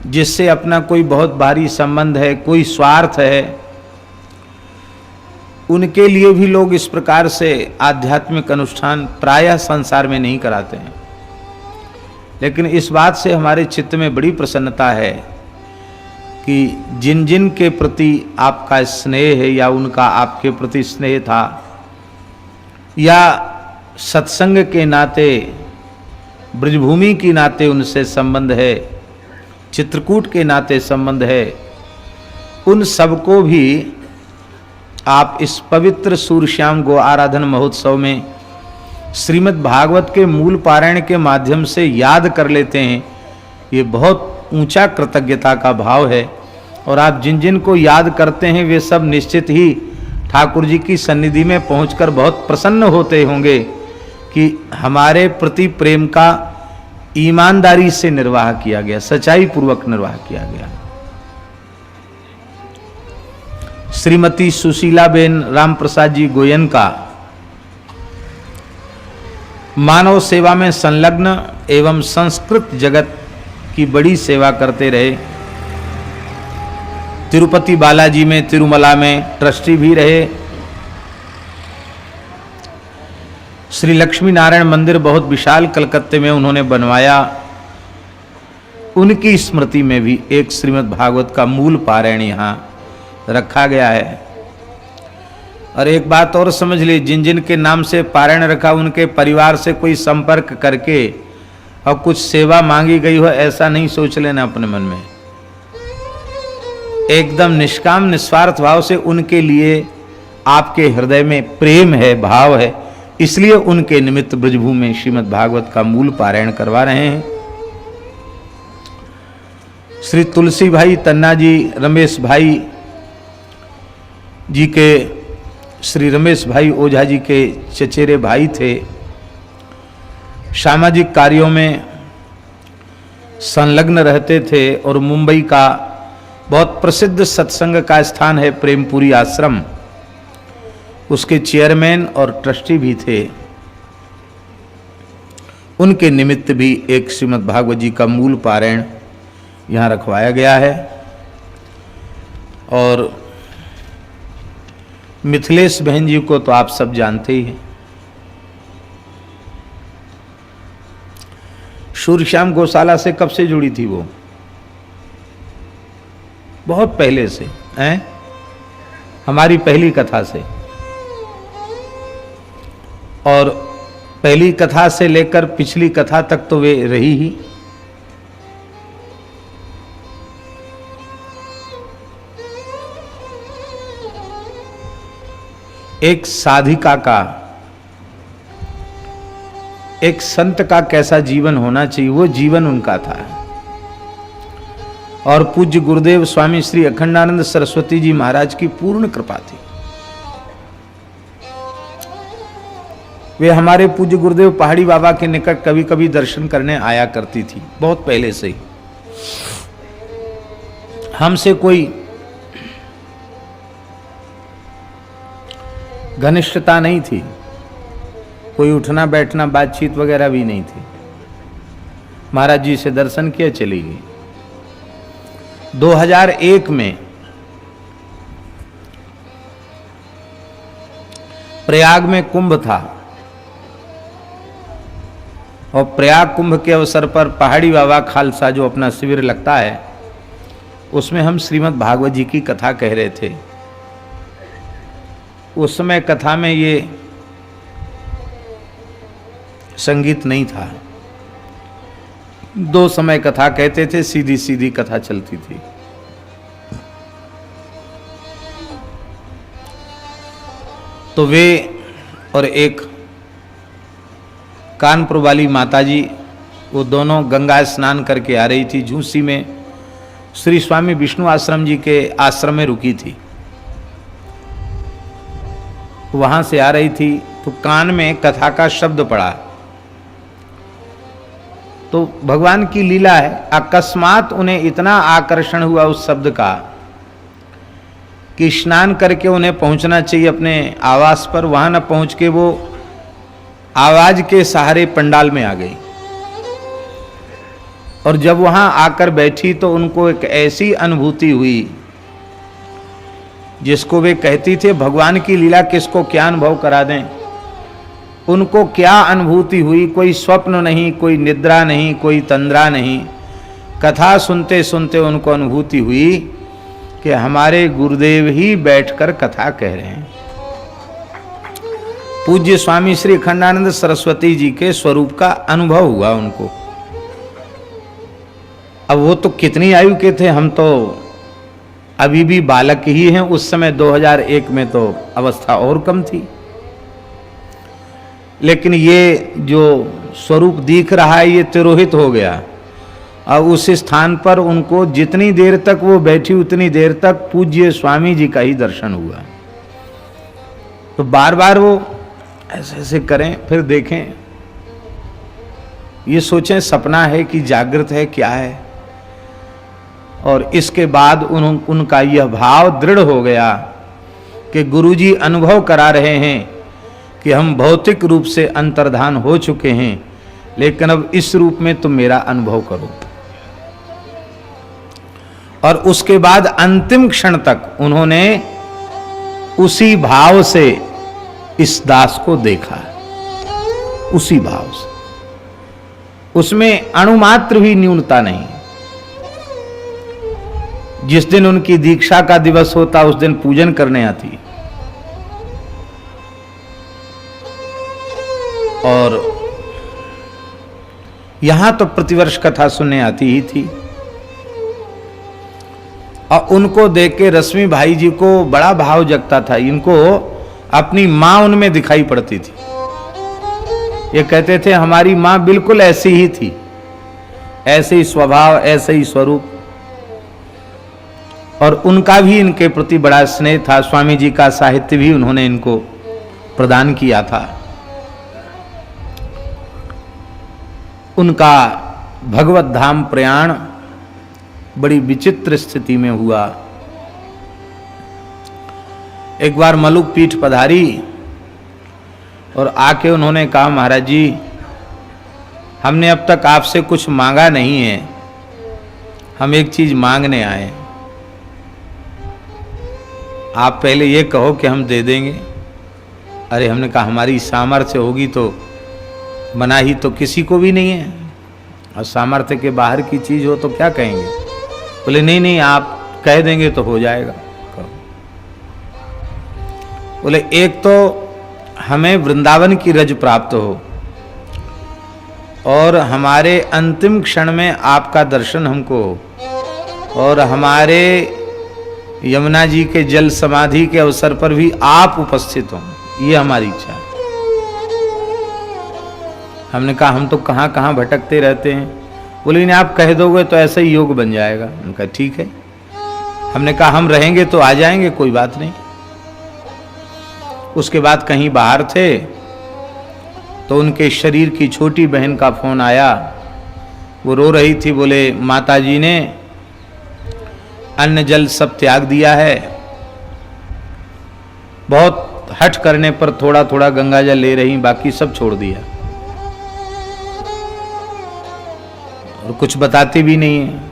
जिससे अपना कोई बहुत भारी संबंध है, कोई स्वार्थ है, उनके लिए भी लोग इस प्रकार से आध्यात्मिक अनुष्ठान प्रायः संसार में नहीं कराते हैं। लेकिन इस बात से हमारे चित्त में बड़ी प्रसन्नता है कि जिन जिन के प्रति आपका स्नेह है या उनका आपके प्रति स्नेह था, या सत्संग के नाते, ब्रजभूमि की नाते उनसे संबंध है, चित्रकूट के नाते संबंध है, उन सबको भी आप इस पवित्र सूर्यश्याम गो आराधन महोत्सव में श्रीमद् भागवत के मूल पारायण के माध्यम से याद कर लेते हैं। ये बहुत ऊंचा कृतज्ञता का भाव है। और आप जिन जिन को याद करते हैं वे सब निश्चित ही ठाकुर जी की सन्निधि में पहुंचकर बहुत प्रसन्न होते होंगे कि हमारे प्रति प्रेम का ईमानदारी से निर्वाह किया गया, सच्चाई पूर्वक निर्वाह किया गया। श्रीमती सुशीलाबेन राम प्रसाद जी गोयन का मानव सेवा में संलग्न एवं संस्कृत जगत की बड़ी सेवा करते रहे। तिरुपति बालाजी में, तिरुमला में ट्रस्टी भी रहे। श्री लक्ष्मी नारायण मंदिर बहुत विशाल कलकत्ते में उन्होंने बनवाया। उनकी स्मृति में भी एक श्रीमद् भागवत का मूल पारायण यहाँ रखा गया है। और एक बात और समझ ली, जिन जिन के नाम से पारायण रखा उनके परिवार से कोई संपर्क करके और कुछ सेवा मांगी गई हो ऐसा नहीं सोच लेना अपने मन में। एकदम निष्काम निस्वार्थ भाव से उनके लिए आपके हृदय में प्रेम है, भाव है, इसलिए उनके निमित्त ब्रजभूमि में श्रीमद् भागवत का मूल पारायण करवा रहे हैं। श्री तुलसी भाई तन्ना जी रमेश भाई जी के, श्री रमेश भाई ओझा जी के चचेरे भाई थे। सामाजिक कार्यों में संलग्न रहते थे और मुंबई का बहुत प्रसिद्ध सत्संग का स्थान है प्रेमपुरी आश्रम, उसके चेयरमैन और ट्रस्टी भी थे। उनके निमित्त भी एक श्रीमद् भागवत जी का मूल पारायण यहाँ रखवाया गया है। और मिथिलेश बहन जी को तो आप सब जानते ही हैं। सूर्यश्याम गौशाला से कब से जुड़ी थी वो? बहुत पहले से हैं, हमारी पहली कथा से। और पहली कथा से लेकर पिछली कथा तक तो वे रही ही। एक साधिका का, एक संत का कैसा जीवन होना चाहिए, वो जीवन उनका था। और पूज्य गुरुदेव स्वामी श्री अखंडानंद सरस्वती जी महाराज की पूर्ण कृपा थी। वे हमारे पूज्य गुरुदेव पहाड़ी बाबा के निकट कभी कभी दर्शन करने आया करती थी, बहुत पहले से ही। हमसे कोई घनिष्ठता नहीं थी, कोई उठना बैठना बातचीत वगैरह भी नहीं थी। महाराज जी से दर्शन किया, चली गई। 2001 में प्रयाग में कुंभ था और प्रयाग कुंभ के अवसर पर पहाड़ी बाबा खालसा जो अपना शिविर लगता है, उसमें हम श्रीमद् भागवत जी की कथा कह रहे थे। उस समय कथा में ये संगीत नहीं था, 2 समय कथा कहते थे, सीधी सीधी कथा चलती थी। तो वे और एक कानपुर वाली माताजी, वो दोनों गंगा स्नान करके आ रही थी। झूसी में श्री स्वामी विष्णु आश्रम जी के आश्रम में रुकी थी। वहां से आ रही थी तो कान में कथा का शब्द पड़ा। तो भगवान की लीला है, अकस्मात उन्हें इतना आकर्षण हुआ उस शब्द का कि स्नान करके उन्हें पहुंचना चाहिए अपने आवास पर। वहां न पहुंच के वो आवाज के सहारे पंडाल में आ गई। और जब वहां आकर बैठी तो उनको एक ऐसी अनुभूति हुई जिसको वे कहती थे भगवान की लीला किसको क्या अनुभव करा दें। उनको क्या अनुभूति हुई, कोई स्वप्न नहीं, कोई निद्रा नहीं, कोई तंद्रा नहीं। कथा सुनते सुनते उनको अनुभूति हुई कि हमारे गुरुदेव ही बैठकर कथा कह रहे हैं। पूज्य स्वामी श्री अखंडानंद सरस्वती जी के स्वरूप का अनुभव हुआ उनको। अब वो तो कितनी आयु के थे, हम तो अभी भी बालक ही हैं। उस समय 2001 में तो अवस्था और कम थी, लेकिन ये जो स्वरूप दिख रहा है ये तिरोहित हो गया। अब उस स्थान पर उनको जितनी देर तक वो बैठी उतनी देर तक पूज्य स्वामी जी का ही दर्शन हुआ। तो बार बार वो ऐसे ऐसे करें, फिर देखें, ये सोचें सपना है कि जागृत है, क्या है। और इसके बाद उनका यह भाव दृढ़ हो गया कि गुरुजी अनुभव करा रहे हैं कि हम भौतिक रूप से अंतर्धान हो चुके हैं, लेकिन अब इस रूप में तुम मेरा अनुभव करो। और उसके बाद अंतिम क्षण तक उन्होंने उसी भाव से इस दास को देखा, उसी भाव से, उसमें अणुमात्र भी न्यूनता नहीं। जिस दिन उनकी दीक्षा का दिवस होता उस दिन पूजन करने आती, और यहां तो प्रतिवर्ष कथा सुनने आती ही थी। और उनको देख के रश्मि भाई जी को बड़ा भाव जगता था। इनको अपनी मां उनमें दिखाई पड़ती थी। ये कहते थे हमारी मां बिल्कुल ऐसी ही थी, ऐसे ही स्वभाव, ऐसे ही स्वरूप। और उनका भी इनके प्रति बड़ा स्नेह था। स्वामी जी का साहित्य भी उन्होंने इनको प्रदान किया था। उनका भगवत धाम प्रयाण बड़ी विचित्र स्थिति में हुआ। एक बार मलुक पीठ पधारी और आके उन्होंने कहा, महाराज जी हमने अब तक आपसे कुछ मांगा नहीं है, हम एक चीज मांगने आए, आप पहले ये कहो कि हम दे देंगे। अरे हमने कहा हमारी सामर्थ्य होगी तो, मना ही तो किसी को भी नहीं है, और सामर्थ्य के बाहर की चीज हो तो क्या कहेंगे। बोले नहीं नहीं आप कह देंगे तो हो जाएगा। बोले एक तो हमें वृंदावन की रज प्राप्त हो, और हमारे अंतिम क्षण में आपका दर्शन हमको हो, और हमारे यमुना जी के जल समाधि के अवसर पर भी आप उपस्थित हों, ये हमारी इच्छा है। हमने कहा हम तो कहाँ कहाँ भटकते रहते हैं। बोले नहीं आप कह दोगे तो ऐसा ही योग बन जाएगा। हमने कहा ठीक है। हमने कहा हम रहेंगे तो आ जाएंगे, कोई बात नहीं। उसके बाद कहीं बाहर थे तो उनके शरीर की छोटी बहन का फोन आया। वो रो रही थी। बोले माता जी ने अन्न जल सब त्याग दिया है, बहुत हठ करने पर थोड़ा थोड़ा गंगा जल ले रही, बाकी सब छोड़ दिया, और कुछ बताती भी नहीं है।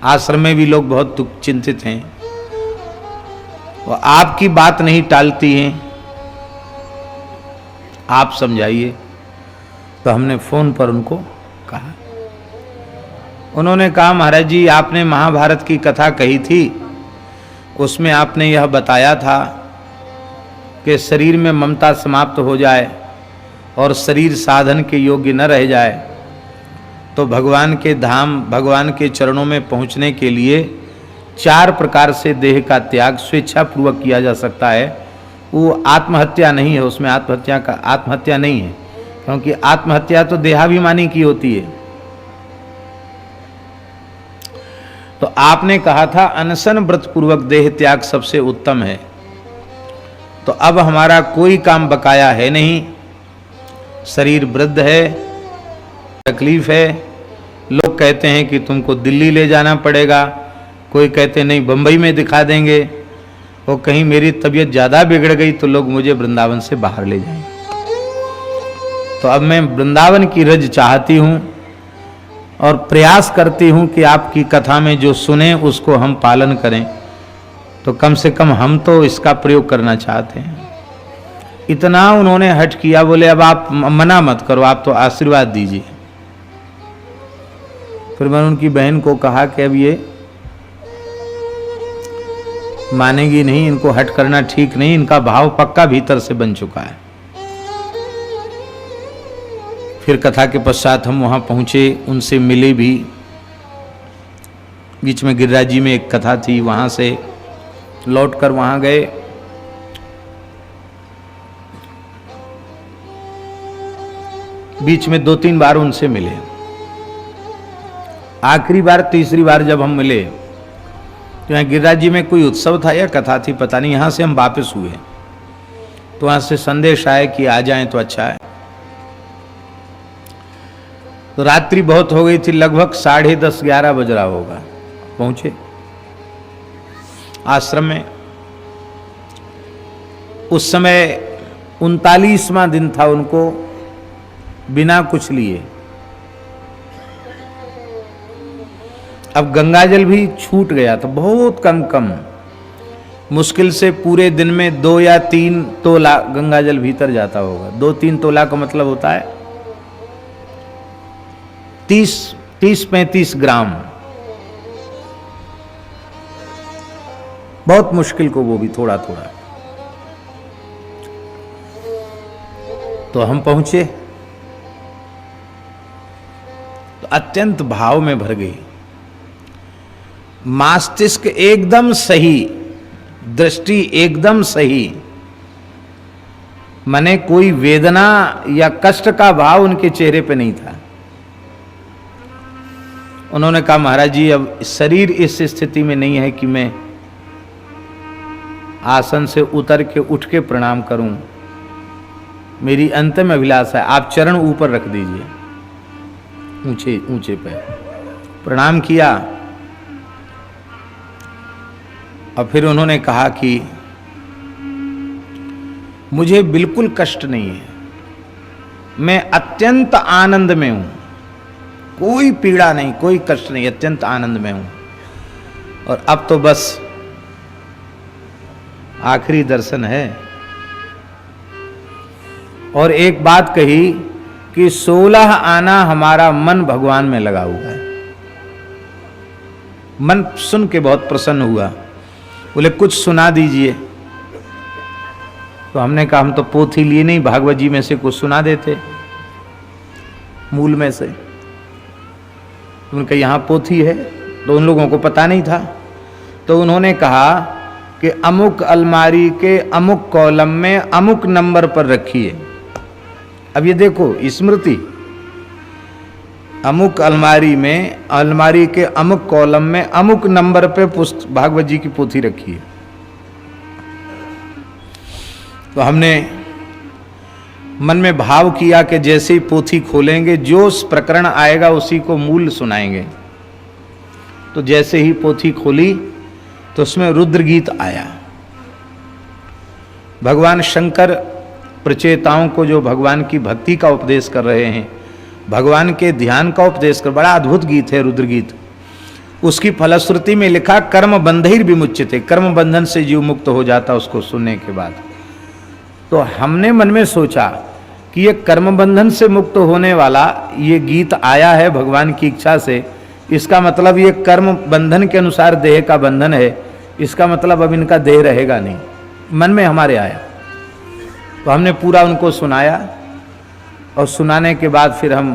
आश्रम में भी लोग बहुत दुख चिंतित हैं, और आपकी बात नहीं टालती हैं, आप समझाइए। तो हमने फोन पर उनको कहा। उन्होंने कहा महाराज जी आपने महाभारत की कथा कही थी, उसमें आपने यह बताया था कि शरीर में ममता समाप्त हो जाए और शरीर साधन के योग्य न रह जाए तो भगवान के धाम, भगवान के चरणों में पहुंचने के लिए 4 प्रकार से देह का त्याग स्वेच्छापूर्वक किया जा सकता है। वो आत्महत्या नहीं है, उसमें आत्महत्या नहीं है, क्योंकि आत्महत्या तो देहाभिमानी की होती है। तो आपने कहा था अनशन व्रत पूर्वक देह त्याग सबसे उत्तम है। तो अब हमारा कोई काम बकाया है नहीं, शरीर वृद्ध है, तकलीफ है। लोग कहते हैं कि तुमको दिल्ली ले जाना पड़ेगा, कोई कहते नहीं बंबई में दिखा देंगे, और कहीं मेरी तबीयत ज़्यादा बिगड़ गई तो लोग मुझे वृंदावन से बाहर ले जाएंगे। तो अब मैं वृंदावन की रज चाहती हूँ, और प्रयास करती हूं कि आपकी कथा में जो सुने उसको हम पालन करें, तो कम से कम हम तो इसका प्रयोग करना चाहते हैं। इतना उन्होंने हट किया, बोले अब आप मना मत करो, आप तो आशीर्वाद दीजिए। फिर मैंने उनकी बहन को कहा कि अब ये मानेगी नहीं, इनको हट करना ठीक नहीं, इनका भाव पक्का भीतर से बन चुका है। फिर कथा के पश्चात हम वहां पहुंचे, उनसे मिले भी। बीच में गिरिराज जी में एक कथा थी, वहां से लौटकर वहां गए। बीच में 2-3 बार उनसे मिले। आखिरी बार, तीसरी बार जब हम मिले तो यहाँ गिरिराज जी में कोई उत्सव था या कथा थी पता नहीं, यहां से हम वापस हुए तो वहां से संदेश आया कि आ जाएं तो अच्छा है। तो रात्रि बहुत हो गई थी, लगभग 10:30-11 बज रहा होगा। पहुंचे आश्रम में। उस समय 39वां दिन था उनको बिना कुछ लिए। अब गंगाजल भी छूट गया था, बहुत कम, मुश्किल से पूरे दिन में 2 या 3 तोला गंगाजल भीतर जाता होगा। 2-3 तोला का मतलब होता है 30-35 ग्राम। बहुत मुश्किल को, वो भी थोड़ा थोड़ा। तो हम पहुंचे तो अत्यंत भाव में भर गई। मस्तिष्क एकदम सही, दृष्टि एकदम सही, माने कोई वेदना या कष्ट का भाव उनके चेहरे पे नहीं था। उन्होंने कहा महाराज जी अब शरीर इस स्थिति में नहीं है कि मैं आसन से उतर के उठ के प्रणाम करूं। मेरी अंतिम अभिलाषा है, आप चरण ऊपर रख दीजिए, ऊंचे ऊंचे पे। प्रणाम किया और फिर उन्होंने कहा कि मुझे बिल्कुल कष्ट नहीं है, मैं अत्यंत आनंद में हूं, कोई पीड़ा नहीं, कोई कष्ट नहीं, अत्यंत आनंद में हूं। और अब तो बस आखिरी दर्शन है। और एक बात कही कि 16 आना हमारा मन भगवान में लगा हुआ है। मन सुन के बहुत प्रसन्न हुआ, बोले कुछ सुना दीजिए। तो हमने कहा हम तो पोथी लिए नहीं, भागवत जी में से कुछ सुना देते, मूल में से। उनका यहाँ पोथी है, तो उन लोगों को पता नहीं था। तो उन्होंने कहा कि अमुक अलमारी के अमुक कॉलम में अमुक नंबर पर रखिए। अब ये देखो स्मृति, अमुक अलमारी में, अलमारी के अमुक कॉलम में अमुक नंबर पे पुस्तक भागवत जी की पोथी रखी है। तो हमने मन में भाव किया कि जैसे ही पोथी खोलेंगे जो प्रकरण आएगा उसी को मूल सुनाएंगे। तो जैसे ही पोथी खोली तो उसमें रुद्र गीत आया। भगवान शंकर प्रचेताओं को जो भगवान की भक्ति का उपदेश कर रहे हैं, भगवान के ध्यान का उपदेश कर, बड़ा अद्भुत गीत है रुद्र गीत। उसकी फलश्रुति में लिखा कर्म बंधैर विमुच्यते, कर्म बंधन से जीव मुक्त हो जाता उसको सुनने के बाद। तो हमने मन में सोचा कि ये कर्म बंधन से मुक्त होने वाला ये गीत आया है भगवान की इच्छा से, इसका मतलब ये कर्म बंधन के अनुसार देह का बंधन है, इसका मतलब अब इनका देह रहेगा नहीं। मन में हमारे आया तो हमने पूरा उनको सुनाया। और सुनाने के बाद फिर हम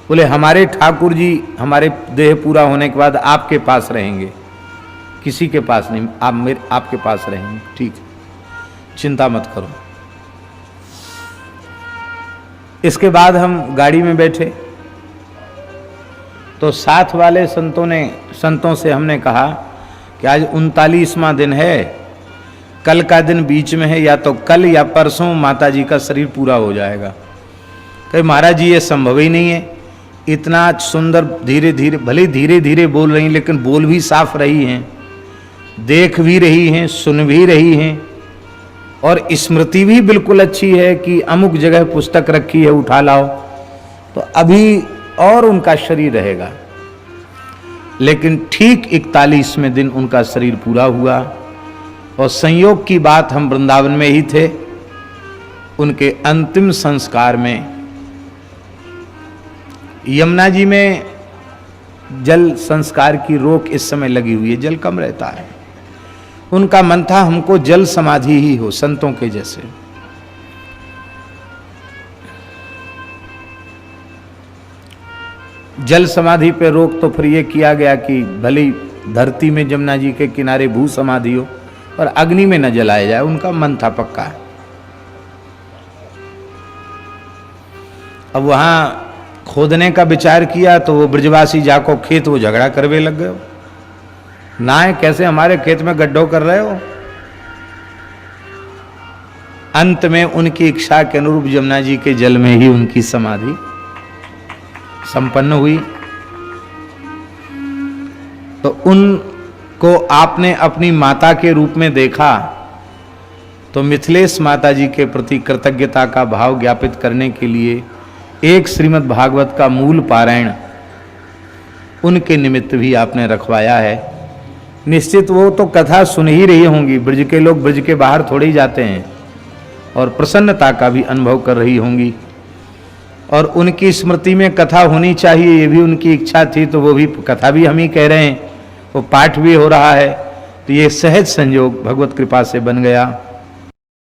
बोले हमारे ठाकुर जी हमारे देह पूरा होने के बाद आपके पास रहेंगे, किसी के पास नहीं, आप आपके पास रहेंगे, ठीक, चिंता मत करो। इसके बाद हम गाड़ी में बैठे तो साथ वाले संतों से हमने कहा कि आज 39वां दिन है, कल का दिन बीच में है, या तो कल या परसों माता जी का शरीर पूरा हो जाएगा। कहे महाराज जी ये संभव ही नहीं है, इतना सुंदर धीरे धीरे, भले धीरे धीरे बोल रही लेकिन बोल भी साफ रही हैं, देख भी रही हैं, सुन भी रही हैं, और स्मृति भी बिल्कुल अच्छी है कि अमुक जगह पुस्तक रखी है उठा लाओ, तो अभी और उनका शरीर रहेगा। लेकिन ठीक 41वें दिन उनका शरीर पूरा हुआ और संयोग की बात, हम वृंदावन में ही थे। उनके अंतिम संस्कार में यमुना जी में जल संस्कार की रोक इस समय लगी हुई है, जल कम रहता है। उनका मन था हमको जल समाधि ही हो, संतों के जैसे। जल समाधि पे रोक तो फिर ये किया गया कि भले धरती में जमुना जी के किनारे भू समाधि हो और अग्नि में न जलाया जाए। उनका मन था पक्का। अब वहां खोदने का विचार किया तो वो ब्रजवासी जाको खेत वो झगड़ा करवे लग गए। ना है कैसे हमारे खेत में गड्ढों कर रहे हो। अंत में उनकी इच्छा के अनुरूप यमुना जी के जल में ही उनकी समाधि संपन्न हुई। तो उनको आपने अपनी माता के रूप में देखा तो मिथिलेश माता जी के प्रति कृतज्ञता का भाव ज्ञापित करने के लिए एक श्रीमद् भागवत का मूल पारायण उनके निमित्त भी आपने रखवाया है। निश्चित वो तो कथा सुन ही रही होंगी, ब्रज के लोग ब्रज के बाहर थोड़े ही जाते हैं, और प्रसन्नता का भी अनुभव कर रही होंगी। और उनकी स्मृति में कथा होनी चाहिए, ये भी उनकी इच्छा थी, तो वो भी कथा भी हम ही कह रहे हैं, वो पाठ भी हो रहा है। तो ये सहज संयोग भगवत कृपा से बन गया।